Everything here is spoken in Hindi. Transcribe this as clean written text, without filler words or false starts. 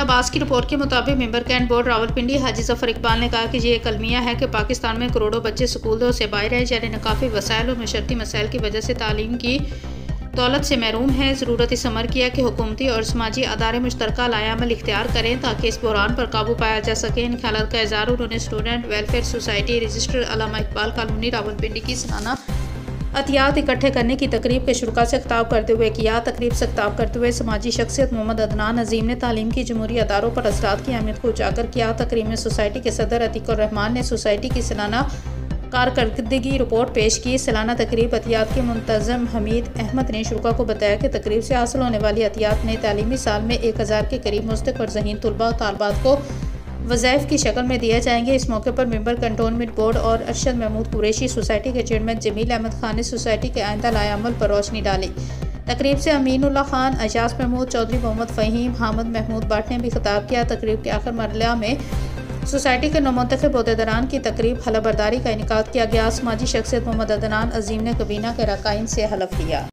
अब्बास की रिपोर्ट के मुताबिक मेंबर कैंट बोर्ड रावलपिंडी हाजी जफर इकबाल ने कहा कि ये एक अलमिया है कि पाकिस्तान में करोड़ों बच्चे स्कूलों से बाहर हैं, यानी काफ़ी वसाइल और मशरती मसाइल की वजह से तालीम की दौलत से महरूम है। ज़रूरत इस अमर की है कि हुकूमती और समाजी अदारे मुश्तरका लायामल इख्तियार करें ताकि इस बहरान पर काबू पाया जा सके। इन ख्यालात का इज़हार उन्होंने स्टूडेंट वेलफेयर सोसाइटी रजिस्टर अल्लामा इकबाल कॉलोनी रावलपिंडी की सालाना अतियात इकट्ठे करने की तकरीब के शुरुआत से खिताब करते हुए किया। तकरीब से खिताब करते हुए समाजी शख्सियत मोहम्मद अदनान अजीम ने तालीम की जमहूरी अदारों पर असरात की अहमियत को उजागर किया। तकरीब में सोसाइटी के सदर अतीकुर रहमान ने सोसाइटी की सालाना कारकर्दगी रिपोर्ट पेश की। सालाना तकरीब अतियात के मुंतज़म हमीद अहमद ने शुरा को बताया कि तकरीब से हासिल होने वाली अतियात ने तालीमी साल में 1000 के करीब मुस्तक और ज़हीन तलबा और तालबात को वज़ाइफ की शक्ल में दिए जाएंगे। इस मौके पर मेंबर कंटोनमेंट बोर्ड और अरशद महमूद कुरैशी, सोसाइटी के चेयरमैन जमील अहमद खान ने सोसाइटी के आइंदा लाएअमल पर रोशनी डाली। तकरीब से अमीनुल्लाह खान, अजाज महमूद चौधरी, मोहम्मद फ़हीम, हामिद महमूद बाट ने भी खिताब किया। तकरीब के आखिर मरहला में सोसाइटी के नौमुंतखब ओहदेदारान की तकरीब हलफ बर्दारी का इनेकाद किया गया। समाजी शख्सियत मोहम्मद अदनान अजीम ने कबीना के अरकाइन से हलफ लिया।